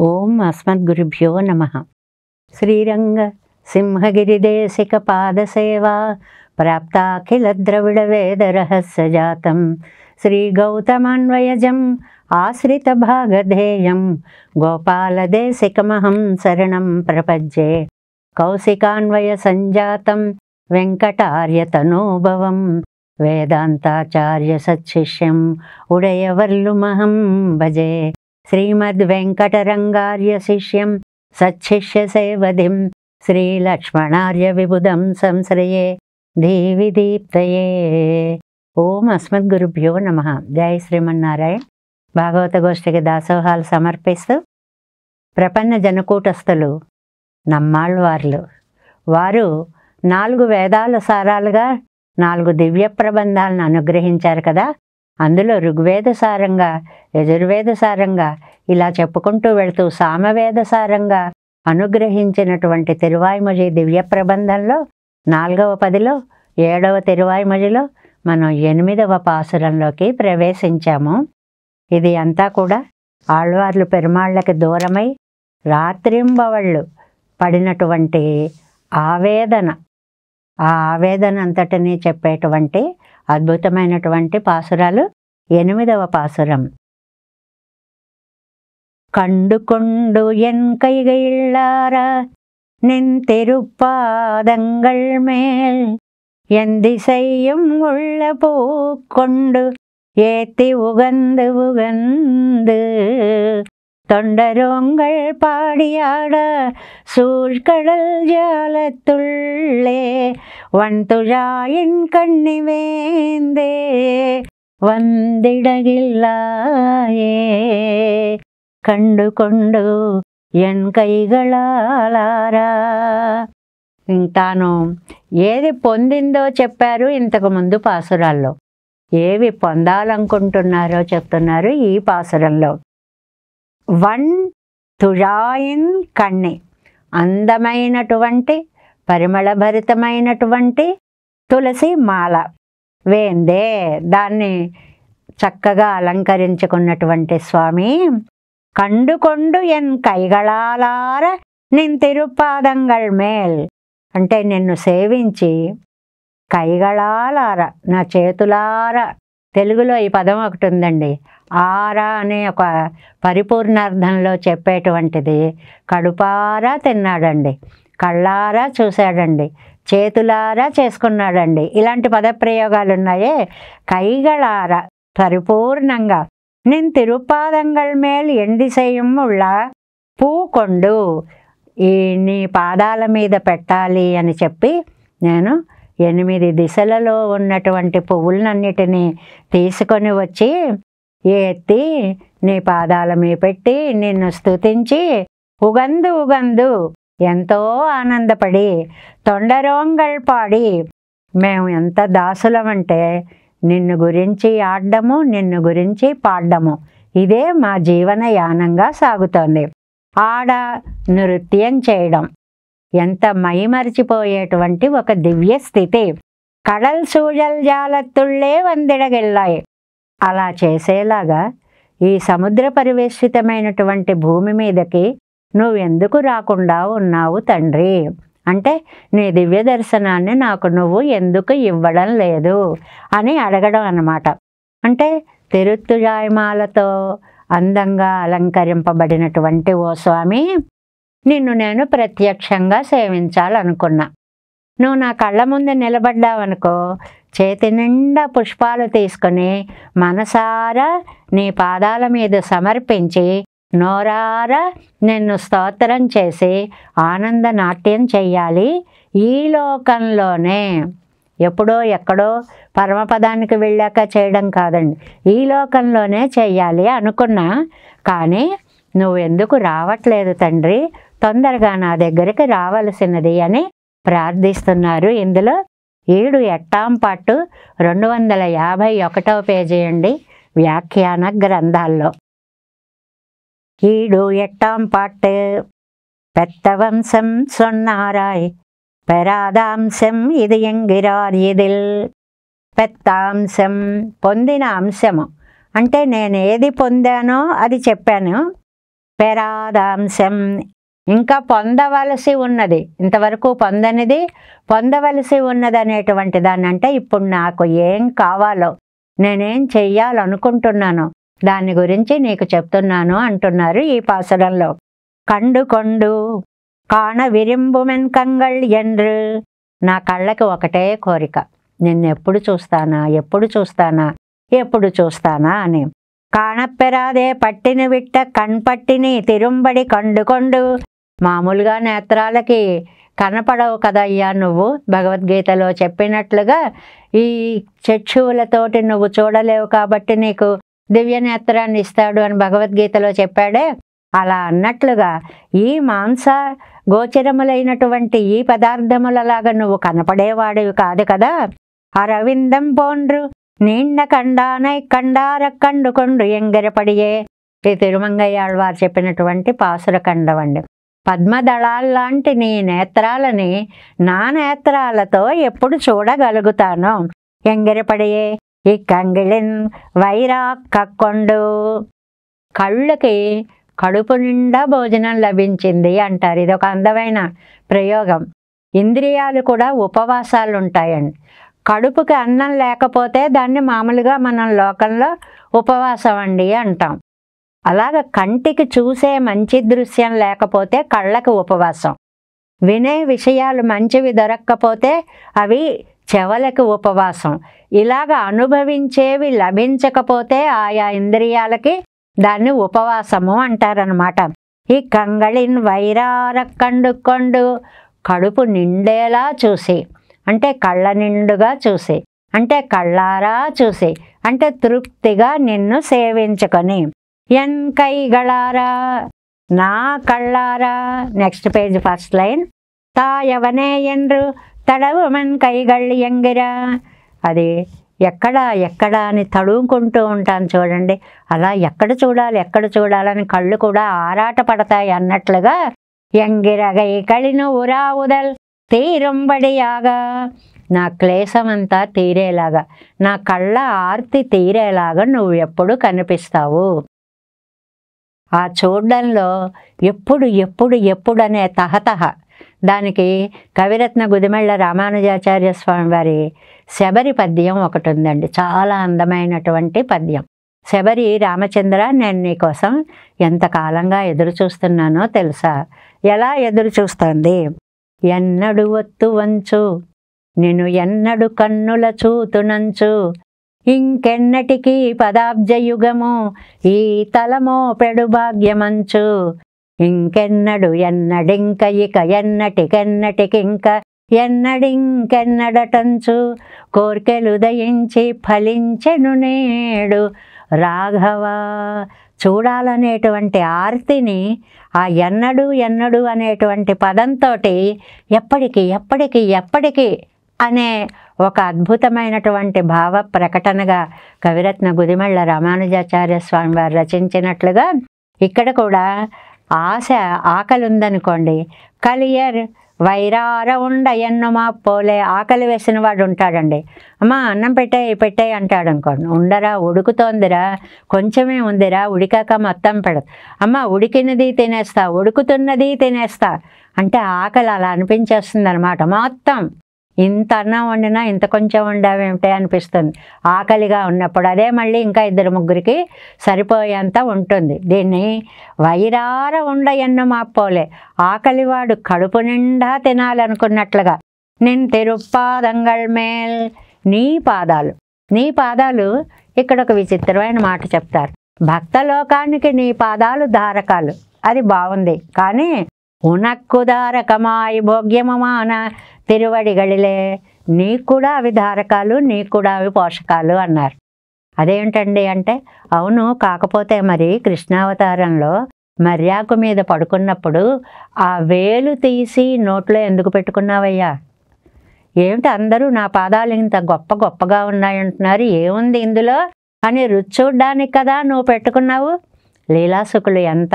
ఓం అస్మద్గురుభ్యో నమః. శ్రీరంగ సింహగిరిదేశిక పాదసేవా ప్రాప్తాఖిల ద్రవిడ వేద రహస్యజాతం శ్రీ గౌతమాన్వయజం ఆశ్రిత భాగధేయం గోపాలదేశికమహం శరణం ప్రపజ్యే. కౌశికాన్వయ సంజాతం వెంకటార్యతనూభవం వేదాంతాచార్య సత్శిష్యం ఉడయవర్లుమహం భజే. శ్రీమద్వెంకటరంగార్య శిష్యం సచ్చిష్య సేవధిం శ్రీలక్ష్మణార్య విబుధం సంశ్రయే దేవి దీప్తయే. ఓం అస్మద్గురుభ్యో నమః. జై శ్రీమన్నారాయణ. భాగవత గోష్ఠికి దాసోహాలు సమర్పిస్తూ ప్రపన్న జనకూటస్థులు నమ్మాళ్ళవార్లు వారు 4 వేదాల సారాలుగా 4 దివ్య ప్రబంధాలను అనుగ్రహించారు కదా. అందులో ఋగ్వేద సారంగా, యజుర్వేద సారంగా ఇలా చెప్పుకుంటూ వెళుతూ సామవేద సారంగా అనుగ్రహించినటువంటి తిరువాయిమొഴി దివ్య ప్రబంధంలో 4వ పదిలో 7వ తిరువాయిమొഴിలో మనం 8వ పాసురంలోకి ప్రవేశించాము. ఇది అంతా కూడా ఆళ్వార్లు పెరుమాళ్ళకి దూరమై రాత్రింబవళ్ళు పడినటువంటి ఆవేదన, ఆ ఆవేదన అంతటినీ చెప్పేటువంటి అద్భుతమైనటువంటి పాసురాలు. 8వ పాసురం. கண்டுகொண்டு என் கைகளார நின் திருப்பாதங்கள் மேல் என் திசையும் உள்ள பூக்கொண்டு ஏத்தி உகந்து உகந்து தொண்டரோங்கள் பாடியாட சூழ்கடல் ஜாலத்துள்ளே வன்துழாயின் கண்ணிவேந்தே వందిడగిల్లాయే. కండుకొండు ఎన్ కైగళాలారా. తాను ఏది పొందిందో చెప్పారు ఇంతకు ముందు పాసురాల్లో. ఏవి పొందాలనుకుంటున్నారో చెప్తున్నారు ఈ పాసురంలో. వన్ తుళాయిన్ కన్ని, అందమైనటువంటి పరిమళభరితమైనటువంటి తులసి మాల వేందే, దాన్ని చక్కగా అలంకరించుకున్నటువంటి స్వామి. కండుకొండు ఎన్ కైగళాలార నిన్ తిరుపాదంగళ్ మేల్, అంటే నిన్ను సేవించి కైగళాలార, నా చేతులార. తెలుగులో ఈ పదం ఒకటి ఉందండి, ఆరా అనే ఒక పరిపూర్ణార్థంలో చెప్పేటువంటిది. కడుపారా తిన్నాడండి, కళ్ళారా చూశాడండి, చేతులారా చేసుకున్నాడండి, ఇలాంటి పదప్రయోగాలు ఉన్నాయే. కైగళార పరిపూర్ణంగా నిన్ తిరుపాదంగళ్ మేల్ ఎండిసేయం ఉళ్ళ పూకొండు, ఈ నీ పాదాల మీద పెట్టాలి అని చెప్పి నేను 8 దిశలలో ఉన్నటువంటి పువ్వులన్నిటినీ తీసుకొని వచ్చి ఎత్తి నీ పాదాల మీద పెట్టి నిన్ను స్తుతించి ఉగందు ఉగందు ఎంతో ఆనందపడి తొండరోంగళ్ పాడి, మేము ఎంత దాసులమంటే నిన్ను గురించి ఆడడము, నిన్ను గురించి పాడడము, ఇదే మా జీవన యానంగా సాగుతోంది. ఆడ నృత్యం చేయడం ఎంత మైమరిచిపోయేటువంటి ఒక దివ్య స్థితి. కడల్ సూజల్ జాలత్తుళ్ళే వందిడగిల్లాయి, అలా చేసేలాగా ఈ సముద్ర పరివేష్టితమైనటువంటి భూమి మీదకి నువ్వెందుకు రాకుండా ఉన్నావు తండ్రి, అంటే నీ దివ్య దర్శనాన్ని నాకు నువ్వు ఎందుకు ఇవ్వడం లేదు అని అడగడం అన్నమాట. అంటే తిరుత్తుజాయమాలతో అందంగా అలంకరింపబడినటువంటి ఓ స్వామి, నిన్ను నేను ప్రత్యక్షంగా సేవించాలనుకున్నా. నువ్వు నా కళ్ళ ముందు నిలబడ్డావనుకో, చేతి నిండా పుష్పాలు తీసుకొని మనసారా నీ పాదాల మీద సమర్పించి నోరారా నిన్ను స్తోత్రం చేసి ఆనంద నాట్యం చెయ్యాలి. ఈ లోకంలోనే, ఎప్పుడో ఎక్కడో పరమపదానికి వెళ్ళాక చేయడం కాదండి, ఈ లోకంలోనే చెయ్యాలి అనుకున్నా. కానీ నువ్వెందుకు రావట్లేదు తండ్రి, తొందరగా నా దగ్గరికి రావలసినది అని ప్రార్థిస్తున్నారు. ఇందులో 7 ఎట్టాం పాటు 251వ పేజీ అండి వ్యాఖ్యాన గ్రంథాల్లో. 7 ఎట్టాం పాటు పెద్ద వంశం సొన్నారాయ్ పెరాదాంశం ఇది ఎంగిరార్ ఇదిల్. పెత్తాంశం పొందిన అంశము అంటే నేను ఏది పొందానో అది చెప్పాను. పెరాదాంశం, ఇంకా పొందవలసి ఉన్నది, ఇంతవరకు పొందనిది పొందవలసి ఉన్నది అనేటువంటి దాన్ని, అంటే ఇప్పుడు నాకు ఏం కావాలో, నేనేం చెయ్యాలనుకుంటున్నానో దాని గురించి నీకు చెప్తున్నాను అంటున్నారు ఈ పాసురంలో. కండు కొండు కాణ విరింబుమెన్ కంగళ్ ఎండ్రు, నా కళ్ళకి ఒకటే కోరిక, నిన్నెప్పుడు చూస్తానా ఎప్పుడు చూస్తానా ఎప్పుడు చూస్తానా అని. కాణప్పెరాదే పట్టిని విట్ట కణ్పట్టిని తిరుంబడి కండు కొండు, మామూలుగా నేత్రాలకి కనపడవు కదయ్యా నువ్వు, భగవద్గీతలో చెప్పినట్లుగా ఈ చక్షువులతోటి నువ్వు చూడలేవు కాబట్టి నీకు దివ్య నేత్రాన్ని ఇస్తాడు అని భగవద్గీతలో చెప్పాడే, అలా అన్నట్లుగా ఈ మాంస గోచరములైనటువంటి ఈ పదార్థములలాగా నువ్వు కనపడేవాడివి కాదు కదా. అరవిందం పోండ్రు నీండ కండానై కండార కండు కొండు ఎంగరపడియే, ఈ తిరుమంగయ్యాళ్వారు చెప్పినటువంటి పాసురఖండం అండి. పద్మదళాల్లాంటి నీ నేత్రాలని నా నేత్రాలతో ఎప్పుడు చూడగలుగుతాను. ఎంగరపడియే ఈ కంగిళిన్ వైరా కక్కొండు, కళ్ళకి కడుపు నిండా భోజనం లభించింది అంటారు. ఇది ఒక అందమైన ప్రయోగం. ఇంద్రియాలు కూడా ఉపవాసాలు ఉంటాయండి. కడుపుకి అన్నం లేకపోతే దాన్ని మామూలుగా మనం లోకంలో ఉపవాసం అండి అంటాం. అలాగ కంటికి చూసే మంచి దృశ్యం లేకపోతే కళ్ళకి ఉపవాసం, వినే విషయాలు మంచివి దొరక్కపోతే అవి చెవులకు ఉపవాసం, ఇలాగ అనుభవించేవి లభించకపోతే ఆయా ఇంద్రియాలకి దాన్ని ఉపవాసము అంటారనమాట. ఈ కంగళిన్ వైరార కండు కొండు, కడుపు నిండేలా చూసి, అంటే కళ్ళ నిండుగా చూసి, అంటే కళ్ళారా చూసి, అంటే తృప్తిగా నిన్ను సేవించుకొని. ఎన్ కైగళారా నా కళ్ళారా, నెక్స్ట్ పేజ్ ఫస్ట్ లైన్, తాయవనే ఎండ్రు తడవుమన్ కైగళ్ళు ఎంగిరా, అది ఎక్కడ అని తడుముకుంటూ ఉంటాను చూడండి, అలా ఎక్కడ చూడాలని కళ్ళు కూడా ఆరాట పడతాయి అన్నట్లుగా. ఎంగిరగై కళిను ఉరా ఉదల్ తీరుంబడియాగా, నా క్లేశమంతా తీరేలాగా, నా కళ్ళ ఆర్తి తీరేలాగా నువ్వు ఎప్పుడు కనిపిస్తావు. ఆ చూడ్డంలో ఎప్పుడు అనే తహతహ, దానికి కవిరత్న గుదిమెళ్ళ రామానుజాచార్య స్వామి వారి శబరి పద్యం ఒకటి ఉందండి, చాలా అందమైనటువంటి పద్యం. శబరి, రామచంద్ర నేను నీకోసం ఎంతకాలంగా ఎదురు చూస్తున్నానో తెలుసా, ఎలా ఎదురు చూస్తుంది. ఎన్నడు ఒత్తు వంచు నిన్ను ఎన్నడు కన్నుల చూతునంచు, ఇంకెన్నటికీ పదాబ్జయుగము ఈ తలమో పెడు భాగ్యమంచు, ఇంకెన్నడు ఎన్నడింక ఇక ఎన్నటికెన్నటికింక ఎన్నడింకెన్నడటంచు, కోర్కెలు దయించి ఫలించెను నేడు రాఘవ. చూడాలనేటువంటి ఆర్తిని ఆ ఎన్నడు అనేటువంటి పదంతో ఎప్పటికీ అనే ఒక అద్భుతమైనటువంటి భావ ప్రకటనగా కవిరత్న గుదిమెళ్ళ రామానుజాచార్య స్వామి వారు రచించినట్లుగా ఇక్కడ కూడా ఆకలి ఉందనుకోండి, కలియర్ వైరార ఉండ ఎన్నుమా పోలే, ఆకలి వేసిన వాడు ఉంటాడండి, అమ్మ అన్నం పెట్టే అంటాడు అనుకోండి, ఉండరా ఉడుకుతోందిరా కొంచెమే ఉందిరా ఉడికాక మొత్తం పెడదు, అమ్మ ఉడికినది తినేస్తా ఉడుకుతున్నది తినేస్తా అంటే ఆకలి అలా అనిపించేస్తుంది అనమాట. మొత్తం ఇంత అన్నం వండినా ఇంత కొంచెం వండావేమిటే అనిపిస్తుంది ఆకలిగా ఉన్నప్పుడు. అదే మళ్ళీ ఇంకా 2-3కి సరిపోయేంత ఉంటుంది. దీన్ని వైరార ఉండ ఎన్ను మాపోలే, ఆకలివాడు కడుపు నిండా తినాలనుకున్నట్లుగా. నిన్ తిరుపాదంగళ్ మేల్, నీ పాదాలు ఇక్కడ ఒక విచిత్రమైన మాట చెప్తారు. భక్తలోకానికి నీ పాదాలు ధారకాలు, అది బాగుంది, కానీ ఉనక్కు ధారకమాయి భోగ్యమమాన తిరువడిగళిలే, నీకు కూడా అవి ధారకాలు, నీకు కూడా అవి పోషకాలు అన్నారు. అదేంటండి అంటే, అవును, కాకపోతే మరి కృష్ణావతారంలో మర్యాకు మీద పడుకున్నప్పుడు ఆ వేలు తీసి నోట్లో ఎందుకు పెట్టుకున్నావయ్యా, ఏమిటి అందరూ నా పాదాలు ఇంత గొప్పగా ఉన్నాయంటున్నారు, ఏముంది ఇందులో అని రుచి చూడ్డానికి కదా నువ్వు పెట్టుకున్నావు. లీలాసుకులు ఎంత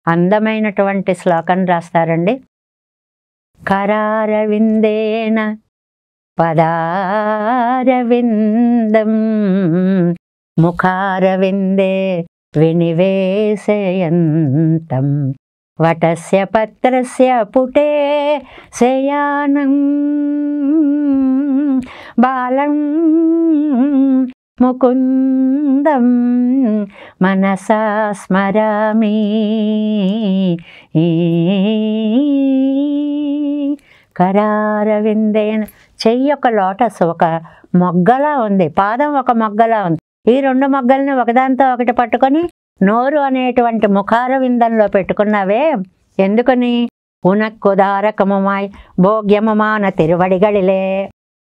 అందమైనటువంటి శ్లోకం రాస్తారండి. కరారవిందేన పదారవిందం ముఖారవిందే వినివేశయంతం వటస్య పత్రస్య పుటే శయానం బాలం ముకుందం మనసా స్మరామి. కరారవిందేన చెయ్యి ఒక లోటస్ ఒక మొగ్గలా ఉంది, పాదం ఒక మొగ్గలా ఉంది. ఈ రెండు మొగ్గల్ని ఒకదాంతో ఒకటి పట్టుకొని నోరు అనేటువంటి ముఖార విందంలో పెట్టుకున్నావే ఎందుకని? ఉనక్కుదారకముమాయ్ భోగ్యముమాన తిరువడిగడిలే.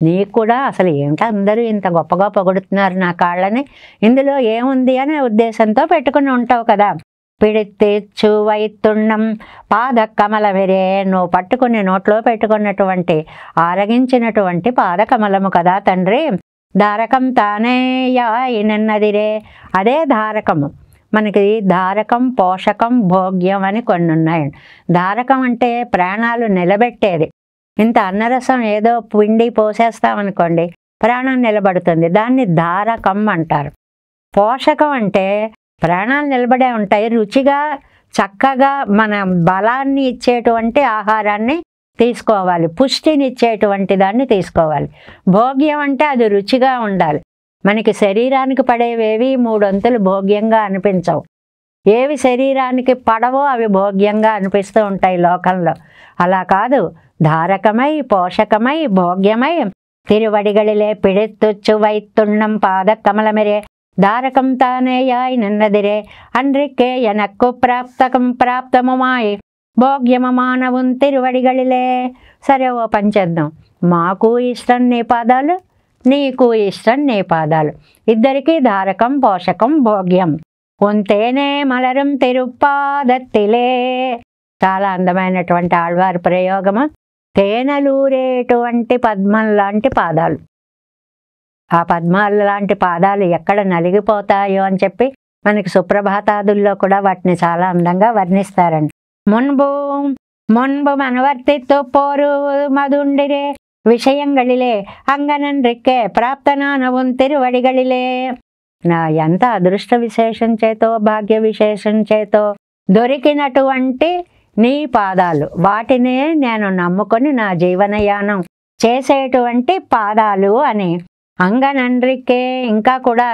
నీకు కూడా అసలు ఏమిటో అందరూ ఇంత గొప్పగా పొగుడుతున్నారు నా కాళ్ళని, ఇందులో ఏముంది అనే ఉద్దేశంతో పెట్టుకుని ఉంటావు కదా. పిడితెచ్చు వైతుణ్ణం పాద కమల వెరే, నువ్వు పట్టుకుని నోట్లో పెట్టుకున్నటువంటి ఆరగించినటువంటి పాదకమలము కదా తండ్రి. ధారకం తానే యాయినన్నదిరే, అదే ధారకము. మనకి ధారకం, పోషకం, భోగ్యం అని కొన్ని ఉన్నాయండి. ధారకం అంటే ప్రాణాలు నిలబెట్టేది. ఇంత అన్నరసం ఏదో పిండి పోసేస్తామనుకోండి ప్రాణం నిలబడుతుంది, దాన్ని ధారకం అంటారు. పోషకం అంటే ప్రాణాలు నిలబడే ఉంటాయి, రుచిగా చక్కగా మన బలాన్ని ఇచ్చేటువంటి ఆహారాన్ని తీసుకోవాలి, పుష్టిని ఇచ్చేటువంటి దాన్ని తీసుకోవాలి. భోగ్యం అంటే అది రుచిగా ఉండాలి. మనకి శరీరానికి పడేవేవి మూడొంతులు భోగ్యంగా అనిపించవు. ఏవి శరీరానికి పడవో అవి భోగ్యంగా అనిపిస్తూ ఉంటాయి లోకంలో. అలా కాదు, ధారకమై పోషకమై భోగ్యమై తిరువడిగడిలే పిడితుచ్చు వైతుణ్ణం పాద కమలమెరే ధారకం తానేయాయి నిన్నదిరే అన్రికే ఎనక్కు ప్రాప్తకం ప్రాప్తముమాయి భోగ్యమ మానవున్ తిరువడిగడిలే. సరే ఓ పని చేద్దాం, మాకు ఇష్టం నీ పాదాలు, నీకు ఇష్టం నీ పాదాలు, ఇద్దరికీ ధారకం పోషకం భోగ్యం. ఉంతేనే మలరం తిరుపాదత్తిలే. చాలా అందమైనటువంటి ఆళ్వారు ప్రయోగము. తేనెలూరేటువంటి పద్మం లాంటి పాదాలు, ఆ పద్మాల లాంటి పాదాలు ఎక్కడ నలిగిపోతాయో అని చెప్పి మనకి సుప్రభాతాదుల్లో కూడా వాటిని చాలా అందంగా వర్ణిస్తారండి. మున్బు మున్బు మనవర్తిత్తు పోరు మదుండిరే విషయంగళిలే అంగనన్రిక్కే ప్రాప్తనానవున్ తిరువడిగళిలే. నా ఎంత అదృష్ట విశేషం చేతో భాగ్య విశేషం చేతో దొరికినటువంటి నీ పాదాలు, వాటినే నేను నమ్ముకొని నా జీవనయానం చేసేటువంటి పాదాలు అని. అంగనన్రికే, ఇంకా కూడా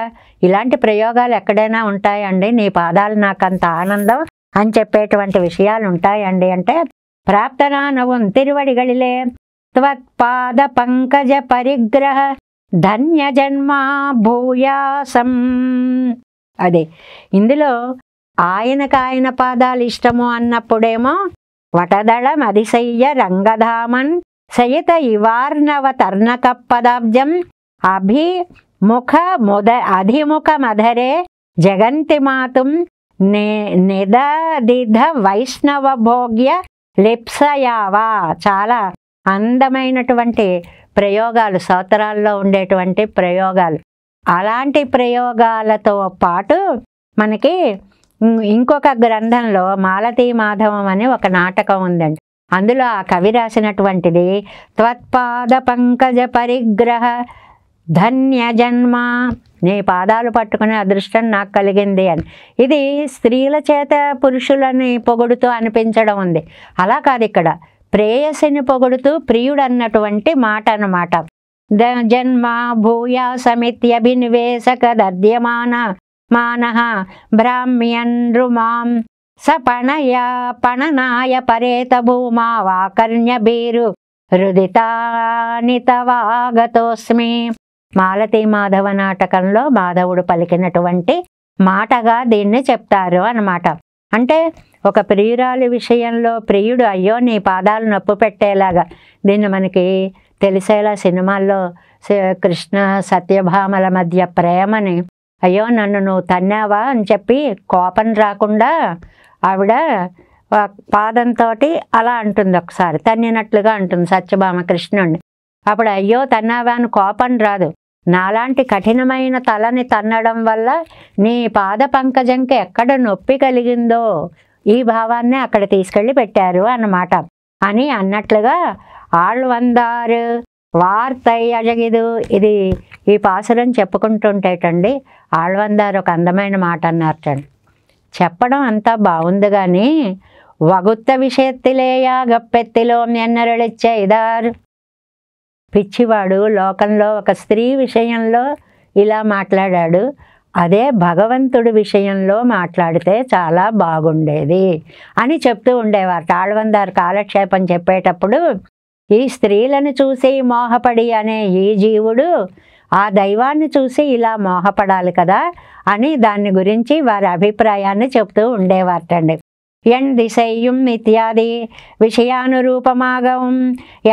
ఇలాంటి ప్రయోగాలు ఎక్కడైనా ఉంటాయండి? నీ పాదాలు నాకంత ఆనందం అని చెప్పేటువంటి విషయాలు ఉంటాయండి అంటే ప్రాప్తనానవున్ తిరువడిగళిలే త్వత్పాద పంకజ పరిగ్రహ ధన్య జన్మా భూయాసం. అదే ఇందులో ఆయన పాదాలు ఇష్టము అన్నప్పుడేమో వటదళం అధిశయ్య రంగధామన్ సయిత ఇవార్ణవ తర్ణకపదాబ్జం అధిముఖ మధరే జగంతి మాతుం నిదదిధ వైష్ణవ భోగ్య లిప్సయావా. చాలా అందమైనటువంటి ప్రయోగాలు, స్తోత్రాల్లో ఉండేటువంటి ప్రయోగాలు. అలాంటి ప్రయోగాలతో పాటు మనకి ఇంకొక గ్రంథంలో మాలతీ మాధవం అని ఒక నాటకం ఉందండి. అందులో ఆ కవి రాసినటువంటిది త్వత్పాద పంకజ పరిగ్రహ ధన్య జన్మ, నీ పాదాలు పట్టుకునే అదృష్టం నాకు కలిగింది అని. ఇది స్త్రీల చేత పురుషులని పొగుడుతూ అనిపించడం ఉంది. అలా కాదు, ఇక్కడ ప్రేయసిని పొగుడుతూ ప్రియుడు అన్నటువంటి మాట అన్నమాట. జన్మ భూయాసమిత్యభినివేశక దద్యమాన మానః బ్రాహ్మ్యన్రుమాం పణనాయ పరేత భూమా వాకర్ణ్య భీరు హృదితానితవాగతోస్మి. మాలతీ మాధవ నాటకంలో మాధవుడు పలికినటువంటి మాటగా దీన్ని చెప్తారు అన్నమాట. అంటే ఒక ప్రియురాలి విషయంలో ప్రియుడు అయ్యో నీ పాదాలు నొప్పు పెట్టేలాగా, దీన్ని మనకి తెలిసేలా సినిమాల్లో కృష్ణ సత్యభామల మధ్య ప్రేమని, అయ్యో నన్ను నువ్వు తన్నావా అని చెప్పి కోపం రాకుండా ఆవిడ పాదంతో అలా అంటుంది, ఒకసారి తన్నినట్లుగా అంటుంది సత్యభామ కృష్ణుడిని. అప్పుడు అయ్యో తన్నావా అని కోపం రాదు, నాలాంటి కఠినమైన తలని తన్నడం వల్ల నీ పాద పంకజంకి ఎక్కడ నొప్పి కలిగిందో ఈ భావాన్ని అక్కడ తీసుకెళ్ళి పెట్టారు అన్నమాట అని అన్నట్లుగా ఆళ్వందారు వార్తై అజగిదు. ఇది ఈ పాసురం చెప్పుకుంటుంటేటండి ఆళ్వందారు ఒక అందమైన మాట అన్నారటండి. చెప్పడం అంతా బాగుంది కానీ వగుత్త విషయత్తిలేయా గప్పెత్తిలో ఎన్నరళిచ్చేదారు. పిచ్చివాడు లోకంలో ఒక స్త్రీ విషయంలో ఇలా మాట్లాడాడు, అదే భగవంతుడి విషయంలో మాట్లాడితే చాలా బాగుండేది అని చెప్తూ ఉండేవారు. ఆళ్వందారు కాలక్షేపం చెప్పేటప్పుడు ఈ స్త్రీలను చూసి మోహపడి అనే ఈ జీవుడు ఆ దైవాన్ని చూసి ఇలా మోహపడాలి కదా అని దాని గురించి వారి అభిప్రాయాన్ని చెప్తూ ఉండేవారటండి. ఎన్ దిశయ్యం ఇత్యాది విషయానురూపమాగవం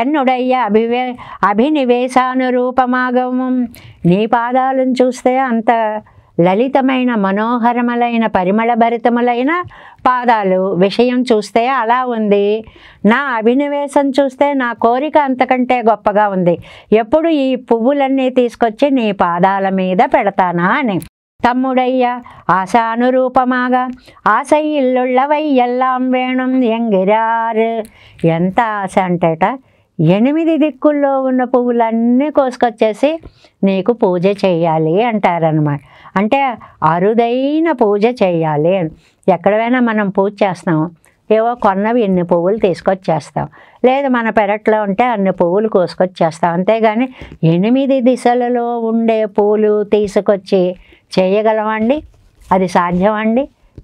ఎన్నుడయ్య అభినివేశానురూపమాగవం. నీ పాదాలను చూస్తే అంత లలితమైన మనోహరములైన పరిమళభరితములైన పాదాలు, విషయం చూస్తే అలా ఉంది. నా అభినివేశం చూస్తే నా కోరిక అంతకంటే గొప్పగా ఉంది. ఎప్పుడు ఈ పువ్వులన్నీ తీసుకొచ్చి నీ పాదాల మీద పెడతానా అని. తమ్ముడయ్య ఆశానురూపమాగా ఆశ ఇల్లుళ్ళవై ఎల్లాం వేణం ఎంగిరారు. ఎంత ఆశ అంటేట 8 దిక్కుల్లో ఉన్న పువ్వులన్నీ కోసుకొచ్చేసి నీకు పూజ చేయాలి అంటారనమాట. అంటే అరుదైన పూజ చేయాలి. ఎక్కడైనా మనం పూజ చేస్తాం, ఏవో కొన్నవి ఇన్ని పువ్వులు తీసుకొచ్చేస్తాం, లేదు మన పెరట్లో ఉంటే అన్ని పువ్వులు కోసుకొచ్చేస్తాం. అంతేగాని 8 దిశలలో ఉండే పూలు తీసుకొచ్చి చేయగలమండి? అది సాధ్యమండి?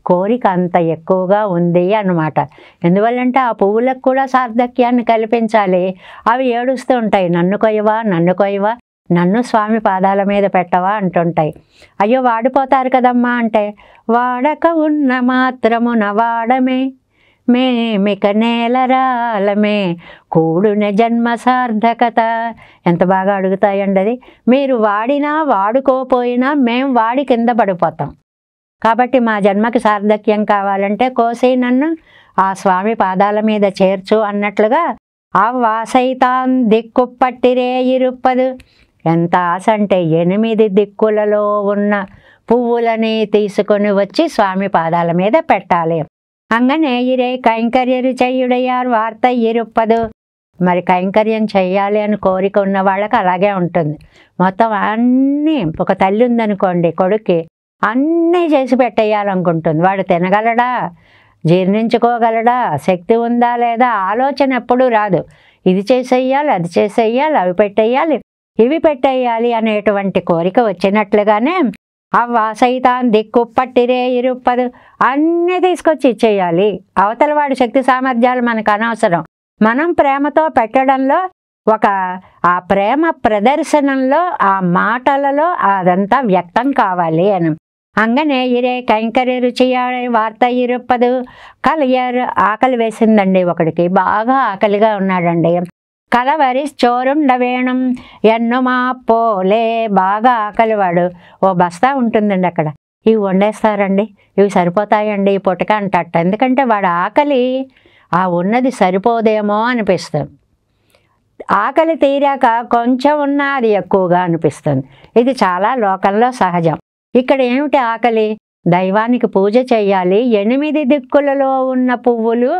కోరిక అంత ఎక్కువగా ఉంది అన్నమాట. ఎందువల్లంటే ఆ పువ్వులకు కూడా సార్థక్యాన్ని కల్పించాలి. అవి ఏడుస్తూ ఉంటాయి, నన్ను కొయ్యవా, నన్ను కొయ్యవా, నన్ను స్వామి పాదాల మీద పెట్టవా అంటుంటాయి. అయ్యో వాడిపోతారు కదమ్మా అంటే, వాడక ఉన్న మాత్రమున వాడమే మేమిక నేలరాలమే కూడున జన్మ సార్థకత. ఎంత బాగా అడుగుతాయండి అది. మీరు వాడినా వాడుకోపోయినా మేము వాడి కింద పడిపోతాం. కాబట్టి మా జన్మకి సార్థక్యం కావాలంటే కోసి నన్ను ఆ స్వామి పాదాల మీద చేర్చు అన్నట్లుగా ఆ వాసైతాన్ దిక్కు పట్టిరే ఇరుప్పదు. ఎంత ఆశ అంటే 8 దిక్కులలో ఉన్న పువ్వులని తీసుకొని వచ్చి స్వామి పాదాల మీద పెట్టాలి. అంగనే ఇరే కైంకర్యరు చెయ్యుడయ్యారు వార్త ఇరుప్పదు. మరి కైంకర్యం చెయ్యాలి అని కోరిక ఉన్న వాళ్ళకి అలాగే ఉంటుంది. మొత్తం అన్నీ, ఒక తల్లి ఉందనుకోండి, కొడుక్కి అన్నీ చేసి పెట్టేయాలనుకుంటుంది. వాడు తినగలడా, జీర్ణించుకోగలడా, శక్తి ఉందా లేదా ఆలోచన ఎప్పుడూ రాదు. ఇది చేసేయాలి, అది చేసేయాలి, అవి పెట్టేయాలి, ఇవి పెట్టేయాలి అనేటువంటి కోరిక వచ్చినట్లుగానే అవ్వాసైతాన్ దిక్కు పట్టిరే ఇరుప్పదు. అన్నీ తీసుకొచ్చి ఇచ్చేయాలి. అవతల వాడి శక్తి సామర్థ్యాలు మనకు అనవసరం. మనం ప్రేమతో పెట్టడంలో, ఆ ప్రేమ ప్రదర్శనంలో, ఆ మాటలలో అదంతా వ్యక్తం కావాలి అని. అంగనే ఇరే కైంకర్య రుచియాడే వార్త ఇరుప్పదు. కలియర్ ఆకలి వేసిందండి ఒకడికి, బాగా ఆకలిగా ఉన్నాడండి. కలవరి చోరుండవేణం ఎన్ను మా పోలే. బాగా ఆకలివాడు, ఓ బస్తా ఉంటుందండి అక్కడ, ఇవి వండేస్తారండి, ఇవి సరిపోతాయండి ఈ పుటక అంటట. ఎందుకంటే వాడు ఆకలి ఆ ఉన్నది సరిపోదేమో అనిపిస్తుంది. ఆకలి తీరాక కొంచెం ఉన్నా అది ఎక్కువగా అనిపిస్తుంది. ఇది చాలా లోకంలో సహజం. ఇక్కడ ఏమిటి ఆకలి? దైవానికి పూజ చెయ్యాలి, 8 దిక్కులలో ఉన్న పువ్వులు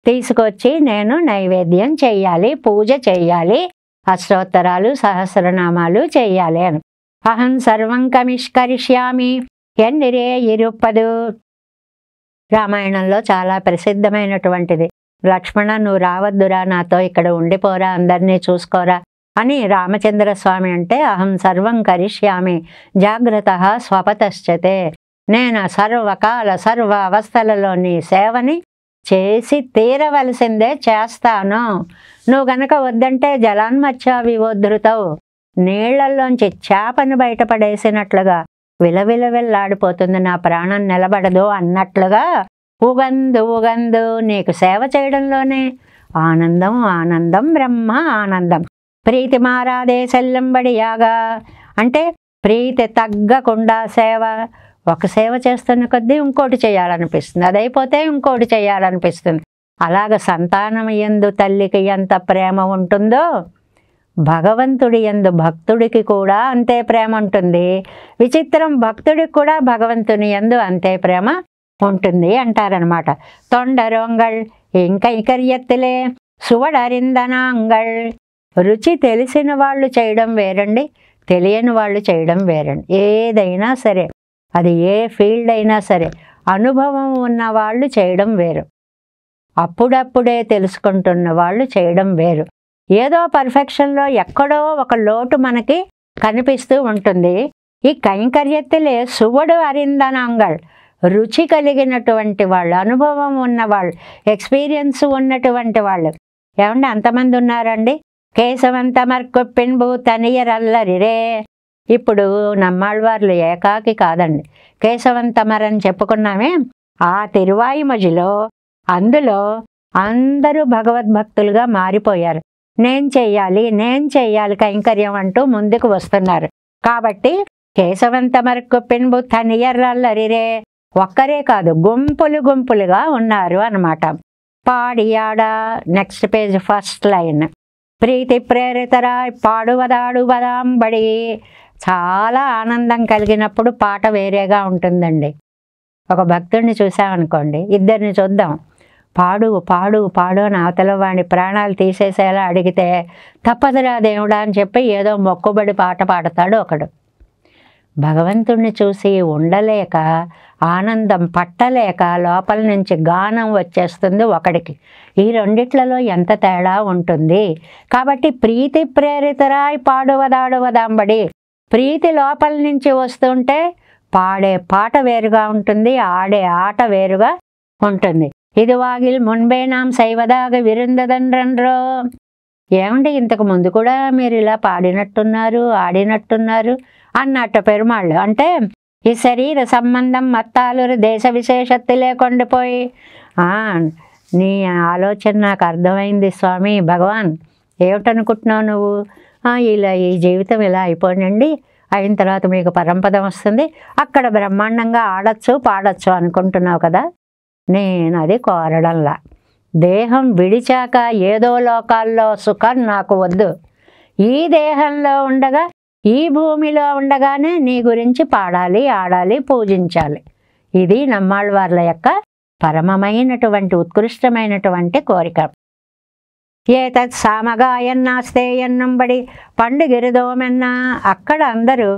తీసుకొచ్చి నేను నైవేద్యం చెయ్యాలి, పూజ చెయ్యాలి, అష్టోత్తరాలు సహస్రనామాలు చెయ్యాలి అని. అహం సర్వం కమిష్కరిష్యామి ఎన్నిరే ఇరుప్పదు. రామాయణంలో చాలా ప్రసిద్ధమైనటువంటిది. లక్ష్మణ, నువ్వు రావద్దురా, నాతో ఇక్కడ ఉండిపోరా, అందరినీ చూసుకోరా అని రామచంద్ర స్వామి అంటే, అహం సర్వం కరిష్యామి జాగ్రత్త స్వపతశ్చతే. నేను సర్వకాల సర్వ అవస్థలలో నీ సేవని చేసి తీరవలసిందే, చేస్తాను. నువ్వు గనక వద్దంటే జలాన్మత్యా వివోద్ధృతవు, నీళ్లలోంచి చేపను బయటపడేసినట్లుగా విలవిలవిల్లాడిపోతుంది, నా ప్రాణం నిలబడదు అన్నట్లుగా ఉగందు ఉగందు నీకు సేవ చేయడంలోనే ఆనందం ఆనందం బ్రహ్మ ఆనందం. ప్రీతి మారాదే సెల్లంబడి యాగా అంటే ప్రీతి తగ్గకుండా సేవ. ఒక సేవ చేస్తున్న కొద్దీ ఇంకోటి చేయాలనిపిస్తుంది, అదైపోతే ఇంకోటి చేయాలనిపిస్తుంది. అలాగ సంతానం యందు తల్లికి ఎంత ప్రేమ ఉంటుందో భగవంతుడి యందు భక్తుడికి కూడా అంతే ప్రేమ ఉంటుంది. విచిత్రం, భక్తుడికి కూడా భగవంతుని యందు అంతే ప్రేమ ఉంటుంది అంటారనమాట. తొండరొంగళ్ ఇంకైకర్యత్తులే సువడరిందనాంగళ్. రుచి తెలిసిన వాళ్ళు చేయడం వేరండి, తెలియని వాళ్ళు చేయడం వేరండి. ఏదైనా సరే, అది ఏ ఫీల్డ్ అయినా సరే, అనుభవం ఉన్న వాళ్ళు చేయడం వేరు, అప్పుడప్పుడే తెలుసుకుంటున్న వాళ్ళు చేయడం వేరు. ఏదో పర్ఫెక్షన్లో ఎక్కడో ఒక లోటు మనకి కనిపిస్తూ ఉంటుంది. ఈ కైంకర్యత్తులే సువడు అరిందనాంగల్, రుచి కలిగినటువంటి వాళ్ళు, అనుభవం ఉన్నవాళ్ళు, ఎక్స్పీరియన్స్ ఉన్నటువంటి వాళ్ళు. ఏమండి అంతమంది ఉన్నారండి. కేశవంతమర్కొప్పిన్బు తనియరల్లరిరే. ఇప్పుడు నమ్మాళ్ళవార్లు ఏకాకి కాదండి, కేశవంతమర్ అని చెప్పుకున్నామే. ఆ తిరువాయిమొజిలో అందులో అందరూ భగవద్భక్తులుగా మారిపోయారు. నేను చెయ్యాలి కైంకర్యం అంటూ ముందుకు వస్తున్నారు. కాబట్టి కేశవంతమర్కొప్పిన్బు తనియరల్లరిరే ఒక్కరే కాదు, గుంపులుగా ఉన్నారు అన్నమాట. పాడియాడ నెక్స్ట్ పేజ్ ఫస్ట్ లైన్. ప్రీతి ప్రేరితరాయ్ పాడువదాడువదాంబడి. చాలా ఆనందం కలిగినప్పుడు పాట వేరేగా ఉంటుందండి. ఒక భక్తుడిని చూసామనుకోండి, ఇద్దరిని చూద్దాం, పాడు పాడు పాడు అని అవతల వాడి ప్రాణాలు తీసేసేలా అడిగితే తప్పదురా దేవుడా అని చెప్పి ఏదో మొక్కుబడి పాట పాడతాడు ఒకడు. భగవంతుణ్ణి చూసి ఉండలేక, ఆనందం పట్టలేక లోపల నుంచి గానం వచ్చేస్తుంది ఒకడికి. ఈ రెండిట్లలో ఎంత తేడా ఉంటుంది. కాబట్టి ప్రీతి ప్రేరితరాయ్ పాడువదాడువదాంబడి, ప్రీతి లోపల నుంచి వస్తుంటే పాడే పాట వేరుగా ఉంటుంది, ఆడే ఆట వేరుగా ఉంటుంది. ఇది వాగిల్ మున్బే నాం శైవదాగ విరుందదన్రన్రో. ఏమండి ఇంతకు ముందు కూడా మీరు ఇలా పాడినట్టున్నారు, ఆడినట్టున్నారు అన్నట్టు పెరుమాళ్ళు. అంటే ఈ శరీర సంబంధం మత్తాలు దేశ విశేషత్తు లేకుండిపోయి, నీ ఆలోచన నాకు అర్థమైంది స్వామి భగవాన్, ఏమిటనుకుంటున్నావు నువ్వు? ఇలా ఈ జీవితం ఇలా అయిపోయినండి, అయిన తర్వాత మీకు పరంపదం వస్తుంది, అక్కడ బ్రహ్మాండంగా ఆడచ్చు పాడచ్చు అనుకుంటున్నావు కదా. నేను అది కోరడంలా. దేహం విడిచాక ఏదో లోకాల్లో సుఖం నాకు వద్దు. ఈ దేహంలో ఉండగా, ఈ భూమిలో ఉండగానే నీ గురించి పాడాలి, ఆడాలి, పూజించాలి. ఇది నమ్మాళ్ళవార్ల యొక్క పరమమైనటువంటి ఉత్కృష్టమైనటువంటి కోరిక. ఏతత్ సామగాయన్నాస్తే ఎన్నంబడి పండుగిరిదోమెన్నా. అక్కడ అందరూ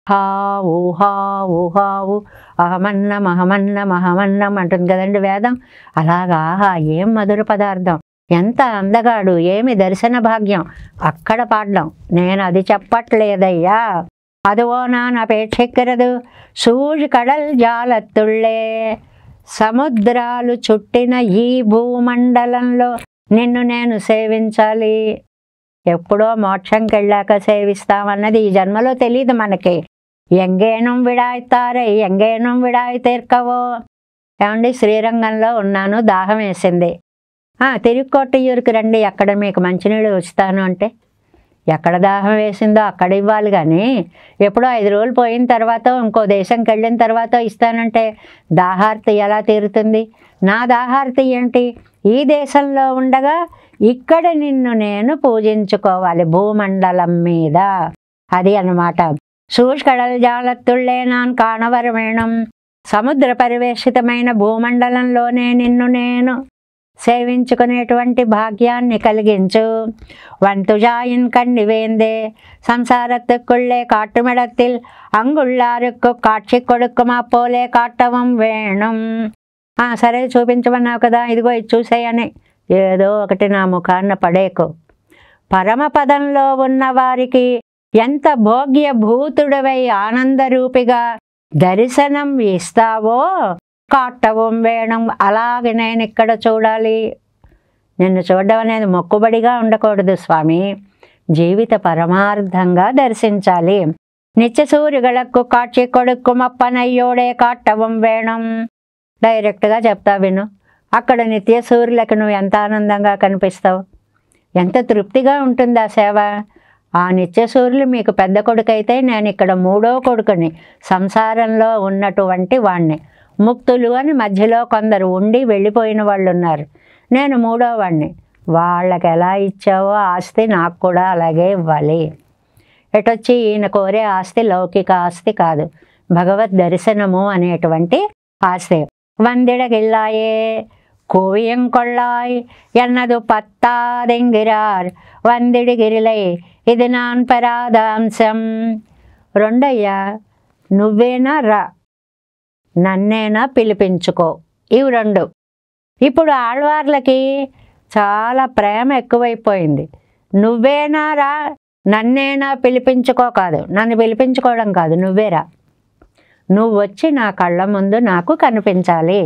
హావు హావు హావు అహమన్నం అహమన్నం అహమన్నం అంటుంది కదండి వేదం. అలాగా ఏం మధుర పదార్థం, ఎంత అందగాడు, ఏమి దర్శన భాగ్యం. అక్కడ పాడడం. నేను అది చెప్పట్లేదయ్యా. అదువో నానపేక్షిక్కిరదు సూజి కడల్ జాలత్తుళ్ళే. సముద్రాలు చుట్టిన ఈ భూమండలంలో నిన్ను నేను సేవించాలి. ఎప్పుడో మోక్షంకి వెళ్ళాక సేవిస్తామన్నది ఈ జన్మలో తెలియదు మనకి. ఎంగేనం విడాయితారే ఎంగేనం విడాయి తీర్కవో. ఏమండి శ్రీరంగంలో ఉన్నాను, దాహం వేసింది, తిరుక్కోట్టయూరుకి రండి, అక్కడ మీకు మంచినీళ్ళు ఉంచుతాను అంటే ఎక్కడ దాహం వేసిందో అక్కడ ఇవ్వాలి కానీ ఎప్పుడో 5 రోజులు పోయిన తర్వాత ఇంకో దేశంకి వెళ్ళిన తర్వాత ఇస్తానంటే దాహార్తి ఎలా తీరుతుంది? నా దాహార్తి ఏంటి? ఈ దేశంలో ఉండగా ఇక్కడ నిన్ను నేను పూజించుకోవాలి భూమండలం మీద. అది అన్నమాట. సూష్కడల్ జాలత్తుళ్ళే నాన్ కాణవరమేణం. సముద్ర పరివేషితమైన భూమండలంలోనే నిన్ను నేను సేవించుకునేటువంటి భాగ్యాన్ని కలిగించు. వంతుజాయిన్ కండి వేందే సంసారత్తుக்குళ్ళే కాట్టుమెడత్తిల్ అంగుళ్ళారుక్కు కాட்சி కొడుక్కుమా పోలే కాట్టవం వేణం. సరే చూపించమన్నావు కదా, ఇదిగో ఇది చూసేయని ఏదో ఒకటి నా ముఖాన్న పడేకు. పరమపదంలో ఉన్న వారికి ఎంత భోగ్య భూతుడవై ఆనందరూపిగా దర్శనం ఇస్తావో కాట్టవం వేణం. అలాగే నేను ఇక్కడ చూడాలి. నిన్ను చూడడం అనేది మొక్కుబడిగా ఉండకూడదు స్వామి, జీవిత పరమార్థంగా దర్శించాలి. నిత్య సూర్యులకు కాட்சி కొడుక్కుమప్పనయ్యోడే కాట్టవం వేణం. డైరెక్ట్గా చెప్తా విను. అక్కడ నిత్య సూర్యులకు నువ్వు ఎంత ఆనందంగా కనిపిస్తావు, ఎంత తృప్తిగా ఉంటుంది ఆ సేవ. ఆ నిత్య సూర్యులు మీకు పెద్ద కొడుకైతే నేను ఇక్కడ 3వ కొడుకుని, సంసారంలో ఉన్నటువంటి వాణ్ణి. ముక్తులు అని మధ్యలో కొందరు ఉండి వెళ్ళిపోయిన వాళ్ళు ఉన్నారు, నేను 3వ వాణ్ణి. వాళ్ళకి ఎలా ఇచ్చావో ఆస్తి నాకు కూడా అలాగే ఇవ్వాలి. ఎటొచ్చి ఈయన కోరే ఆస్తి లౌకిక ఆస్తి కాదు, భగవద్ దర్శనము అనేటువంటి ఆస్తి. వందిడగిల్లాయే కోవియం కొళ్ళాయ్ ఎన్నదు పత్తాదెంగిరార్ వందిడిగిరిలై ఇది నాన్ పరాదాంశం. రెండయ్యా నువ్వేనా రా, నన్నేనా పిలిపించుకో. ఇవి రెండు. ఇప్పుడు ఆళ్వార్లకి చాలా ప్రేమ ఎక్కువైపోయింది. నువ్వేనా రా, నన్నేనా పిలిపించుకో కాదు, నన్ను పిలిపించుకోవడం కాదు, నువ్వేరా, నువ్వు వచ్చి నా కళ్ళ ముందు నాకు కనిపించాలి.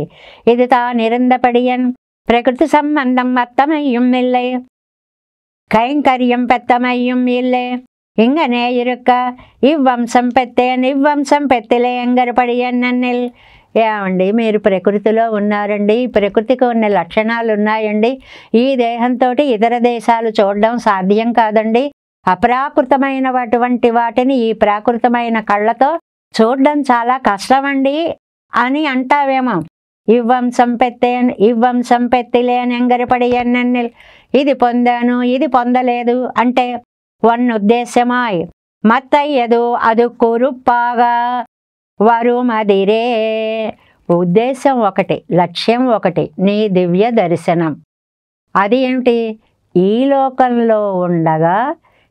ఇది తా నిరందపడియన్ ప్రకృతి సంబంధం అత్తమయ్యం ఇల్లే కైంకర్యం పెత్తమయ్యం ఇల్లే ఇంగనే ఇరుక్క ఇవ్వంశం పెట్టేన్ ఇవ్వంశం పెట్టిలే ఎంగరపడియన్ నన్నిల్. ఏమండి, మీరు ప్రకృతిలో ఉన్నారండి, ప్రకృతికి ఉన్న లక్షణాలు ఉన్నాయండి. ఈ దేహంతో ఇతర దేశాలు చూడడం సాధ్యం కాదండి. అప్రాకృతమైనటువంటి వాటిని ఈ ప్రాకృతమైన కళ్ళతో చూడడం చాలా కష్టమండి అని అంటావేమో. ఇవ్వంశం పెట్టేన్ ఇవ్వంశం పెట్టిలేని ఎంగరపడి ఎన్నెన్నెల్. ఇది పొందాను ఇది పొందలేదు అంటే వన్ ఉద్దేశ్యమాయ్ మత్తయ్యదు అది కురుప్పాగా వరుమదిరే. ఉద్దేశం ఒకటి, లక్ష్యం ఒకటి, నీ దివ్య దర్శనం. అది ఏమిటి? ఈ లోకంలో ఉండగా,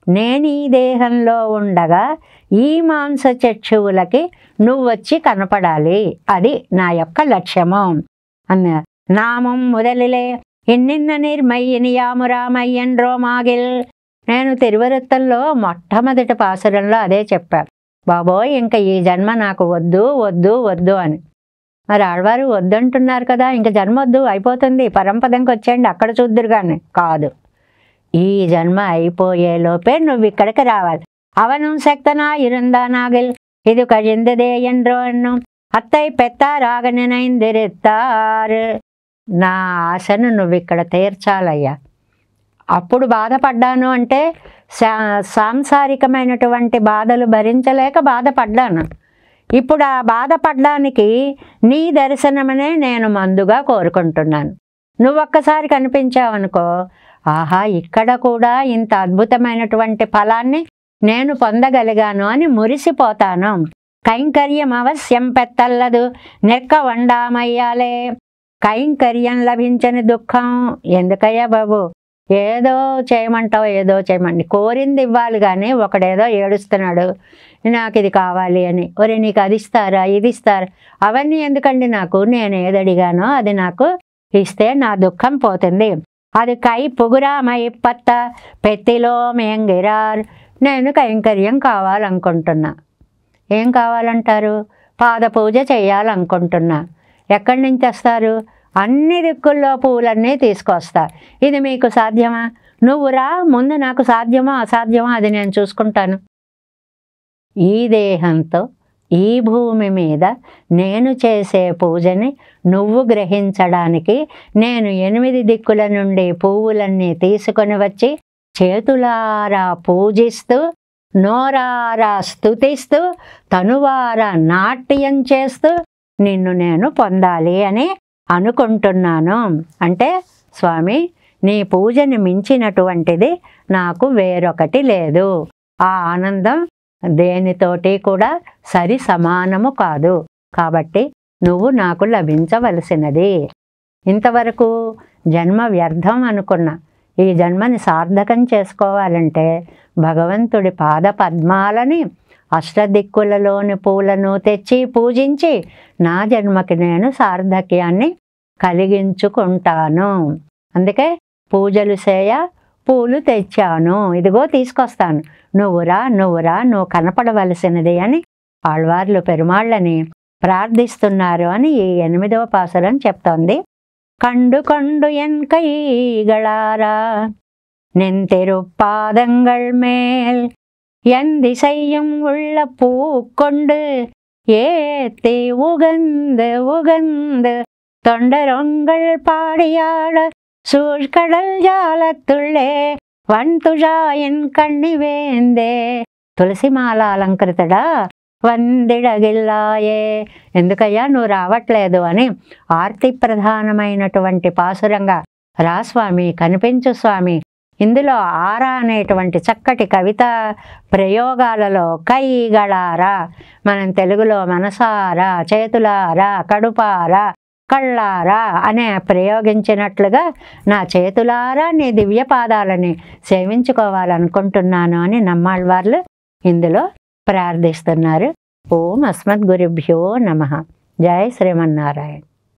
నేను ఈ దేహంలో ఉండగా ఈ మాంస చక్షువులకి నువ్వు వచ్చి కనపడాలి. అది నా యొక్క లక్ష్యము అన్న. నామం మొదలిలే ఇన్నిన్న నిర్మయ్యని యామురామయ్యన్ రోమాగిల్. నేను తిరువరుత్తంలో మొట్టమొదటి పాసురంలో అదే చెప్పాను. బాబోయ్, ఇంకా ఈ జన్మ నాకు వద్దు వద్దు వద్దు అని. మరి ఆడవారు వద్దంటున్నారు కదా, ఇంకా జన్మ వద్దు, అయిపోతుంది, పరంపదంకి వచ్చేయండి, అక్కడ చూద్దురు కానీ. కాదు, ఈ జన్మ అయిపోయేలోపే నువ్వు ఇక్కడికి రావాలి. అవను శక్తనా ఇరుందానాగిల్ ఇది కజిందదే ఎండ్రోన్ను అత్తై పెత్తారాగనైందిరెత్తారు. నా ఆశను నువ్వు ఇక్కడ తీర్చాలయ్యా. అప్పుడు బాధపడ్డాను అంటే సాంసారికమైనటువంటి బాధలు భరించలేక బాధపడ్డాను. ఇప్పుడు ఆ బాధపడ్డానికి నీ దర్శనమనే నేను మందుగా కోరుకుంటున్నాను. నువ్వు ఒక్కసారి కనిపించావనుకో, ఆహా, ఇక్కడ కూడా ఇంత అద్భుతమైనటువంటి ఫలాన్ని నేను పొందగలిగాను అని మురిసిపోతాను. కైంకర్యం అవశ్యం పెత్తల్లదు నెక్క వండామయ్యాలే. కైంకర్యం లభించని దుఃఖం ఎందుకయ్యా బాబు? ఏదో చేయమంటావు, ఏదో చేయమండి, కోరింది ఇవ్వాలి కానీ ఒకడేదో ఏడుస్తున్నాడు నాకు ఇది కావాలి అని. ఒరే, నీకు అది ఇస్తారా ఇది ఇస్తారా? అవన్నీ ఎందుకండి నాకు? నేను ఏది అడిగానో అది నాకు ఇస్తే నా దుఃఖం పోతుంది. అది కై పుగురామై పత్త పెత్తిలో మేంగిరార్. నేను కైంకర్యం కావాలనుకుంటున్నా. ఏం కావాలంటారు? పాద పూజ చేయాలనుకుంటున్నా. ఎక్కడి నుంచి వస్తారు? అన్ని దిక్కుల్లో పూలన్నీ తీసుకొస్తా. ఇది మీకు సాధ్యమా? నువ్వు రా ముందు, నాకు సాధ్యమో అసాధ్యమో అది నేను చూసుకుంటాను. ఈ దేహంతో ఈ భూమి మీద నేను చేసే పూజని నువ్వు గ్రహించడానికి నేను 8 దిక్కుల నుండి పువ్వులన్నీ తీసుకొని వచ్చి చేతులారా పూజిస్తూ, నోరారా స్తుతిస్తూ, తనువారా నాట్యం చేస్తూ నిన్ను నేను పొందాలి అని అనుకుంటున్నాను. అంటే స్వామి, నీ పూజని మించినటువంటిది నాకు వేరొకటి లేదు. ఆ ఆనందం దేనితోటి కూడా సరి సమానము కాదు. కాబట్టి నువ్వు నాకు లభించవలసినది. ఇంతవరకు జన్మ వ్యర్థం అనుకున్నా. ఈ జన్మని సార్థకం చేసుకోవాలంటే భగవంతుడి పాద పద్మాలని అష్టదిక్కులలోని పూలను తెచ్చి పూజించి నా జన్మకి నేను సార్థక్యాన్ని కలిగించుకుంటాను. అందుకే పూజలు చేయ పూలు తెచ్చాను, ఇదిగో తీసుకొస్తాను, నువ్వురా నువ్వురా, నువ్వు కనపడవలసినది అని ఆళ్వార్లు పెరుమాళ్ళని ప్రార్థిస్తున్నారు అని ఈ 8వ పాసురం చెప్తోంది. కండు కండు ఎన్ కైగళారా நெந்திருப்பாதங்கள் மேல் என் திசையும் உள்ள பூக்கொண்டு ஏத்தி உகந்து உகந்து தொண்டரொங்கள் பாடியாட சூழ்கடல் ஜாலத்துள்ளே வன்துழாயின் கண்ணிவேந்தே. తులసిమాల అలంకృతుడా వందిడగిల్లాయే, ఎందుకయ్యా నువ్వు రావట్లేదు అని ఆర్తి ప్రధానమైనటువంటి పాసురంగా రా స్వామి, కనిపించు స్వామి. ఇందులో ఆరా అనేటువంటి చక్కటి కవిత ప్రయోగాలలో కైగళారా, మనం తెలుగులో మనసారా, చేతులారా, కడుపారా, కళ్ళారా అనే ప్రయోగించినట్లుగా నా చేతులారా నీ దివ్య పాదాలని సేవించుకోవాలనుకుంటున్నాను అని నమ్మాళ్వార్లు ఇందులో ప్రార్థిస్తున్నారు. ఓం అస్మద్గురుభ్యో నమః. జై శ్రీమన్నారాయణ.